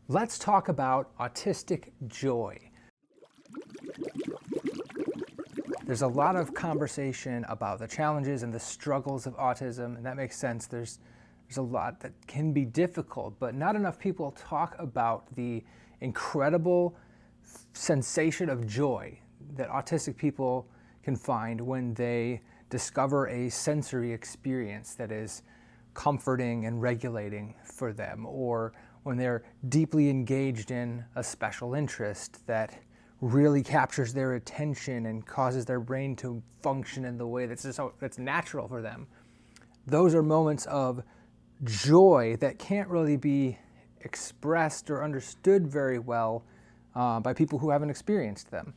Let's talk about autistic joy. There's a lot of conversation about the challenges and the struggles of autism, and that makes sense. There's a lot that can be difficult, but not enough people talk about the incredible sensation of joy that autistic people can find when they discover a sensory experience that is comforting and regulating for them, or when they're deeply engaged in a special interest that really captures their attention and causes their brain to function in the way that's natural for them. Those are moments of joy that can't really be expressed or understood very well by people who haven't experienced them.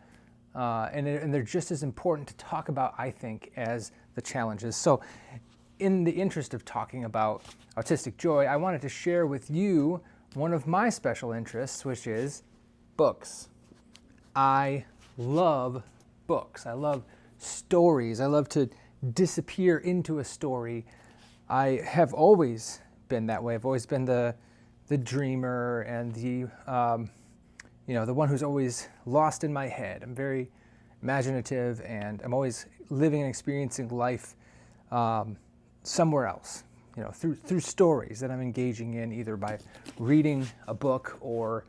And they're just as important to talk about, I think, as the challenges. So in the interest of talking about autistic joy, I wanted to share with you one of my special interests, which is books. I love books. I love stories. I love to disappear into a story. I have always been that way. I've always been the dreamer and the one who's always lost in my head. I'm very imaginative, and I'm always living and experiencing life somewhere else, through stories that I'm engaging in, either by reading a book or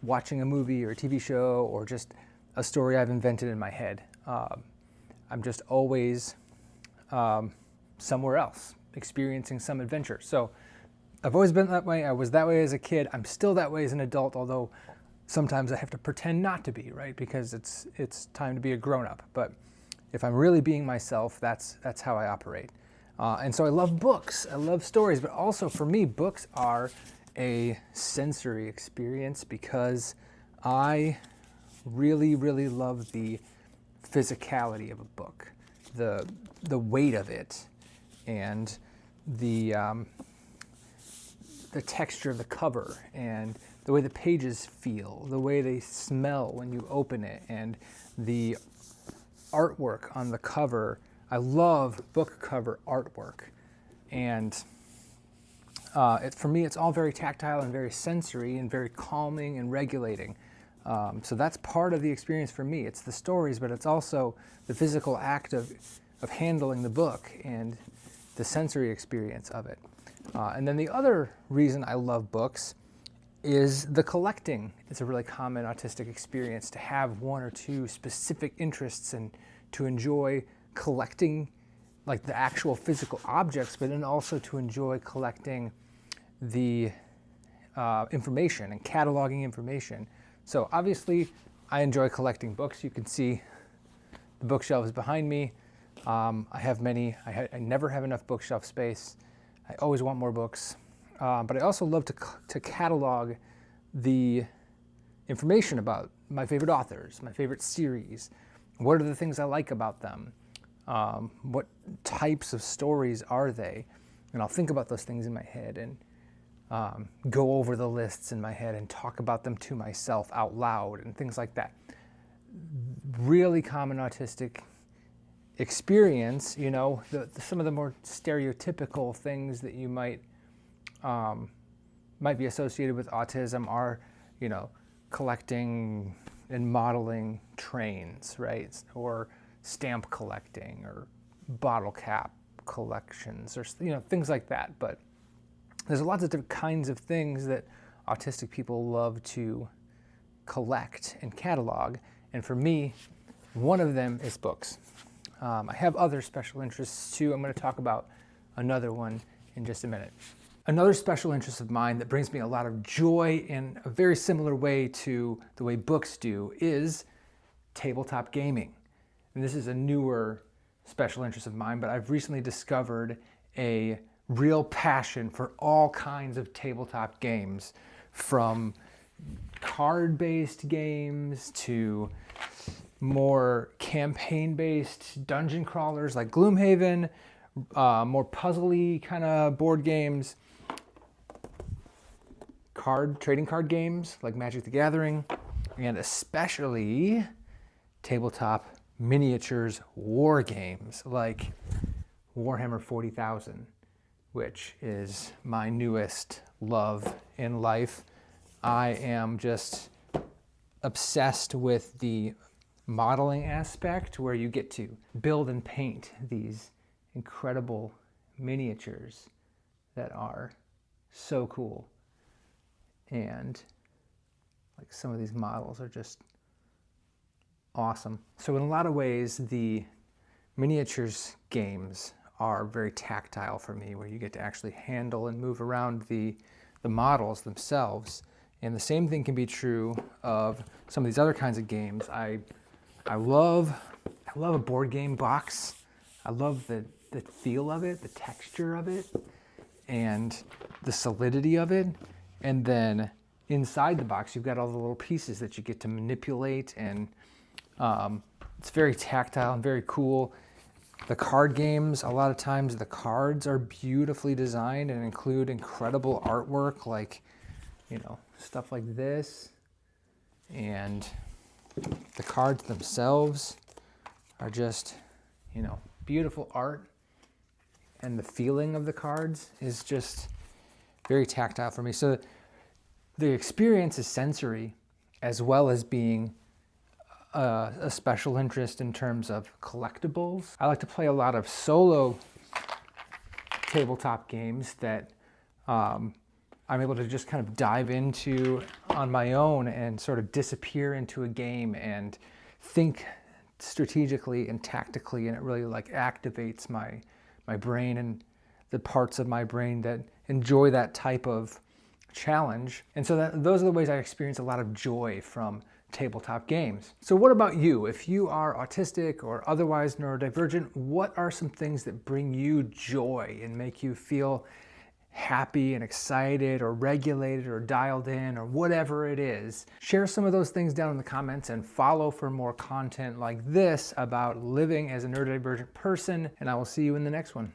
watching a movie or a TV show, or just a story I've invented in my head. I'm just always somewhere else, experiencing some adventure. So I've always been that way. I was that way as a kid. I'm still that way as an adult, although sometimes I have to pretend not to be, right? Because it's time to be a grown-up. But if I'm really being myself, that's how I operate. And so I love books. I love stories, but also for me, books are a sensory experience because I really, really love the physicality of a book, the weight of it, and the texture of the cover, and the way the pages feel, the way they smell when you open it, and the artwork on the cover. I love book cover artwork, and for me, it's all very tactile and very sensory and very calming and regulating. So that's part of the experience for me. It's the stories, but it's also the physical act of handling the book and the sensory experience of it. And then the other reason I love books is the collecting. It's a really common autistic experience to have one or two specific interests and to enjoy collecting like the actual physical objects, but then also to enjoy collecting the information and cataloging information. So obviously I enjoy collecting books. You can see the bookshelves behind me. I have many. I never have enough bookshelf space. I always want more books. But I also love to catalog the information about my favorite authors, my favorite series. What are the things I like about them? What types of stories are they? And I'll think about those things in my head and go over the lists in my head and talk about them to myself out loud and things like that. Really common autistic experience, some of the more stereotypical things that you might be associated with autism are, collecting and modeling trains, right? Or stamp collecting or bottle cap collections or, things like that. But there's lots of different kinds of things that autistic people love to collect and catalog. And for me, one of them is books. I have other special interests too. I'm going to talk about another one in just a minute. Another special interest of mine that brings me a lot of joy in a very similar way to the way books do is tabletop gaming. And this is a newer special interest of mine, but I've recently discovered a real passion for all kinds of tabletop games, from card-based games to more campaign-based dungeon crawlers like Gloomhaven, more puzzly kind of board games, trading card games like Magic the Gathering, and especially tabletop miniatures war games like Warhammer 40,000, which is my newest love in life. I am just obsessed with the modeling aspect, where you get to build and paint these incredible miniatures that are so cool. And like some of these models are just awesome. So in a lot of ways, the miniatures games are very tactile for me, where you get to actually handle and move around the models themselves. And the same thing can be true of some of these other kinds of games. I love a board game box. I love the feel of it, the texture of it, and the solidity of it. And then inside the box, you've got all the little pieces that you get to manipulate, and it's very tactile and very cool. The card games, a lot of times the cards are beautifully designed and include incredible artwork, like, you know, stuff like this. And the cards themselves are just, you know, beautiful art. And the feeling of the cards is just very tactile for me. So the experience is sensory, as well as being a special interest in terms of collectibles. I like to play a lot of solo tabletop games that I'm able to just kind of dive into on my own and sort of disappear into a game and think strategically and tactically, and it really like activates my brain and the parts of my brain that enjoy that type of challenge. And so those are the ways I experience a lot of joy from tabletop games. So what about you? If you are autistic or otherwise neurodivergent, what are some things that bring you joy and make you feel happy and excited or regulated or dialed in or whatever it is? Share some of those things down in the comments and follow for more content like this about living as a neurodivergent person, and I will see you in the next one.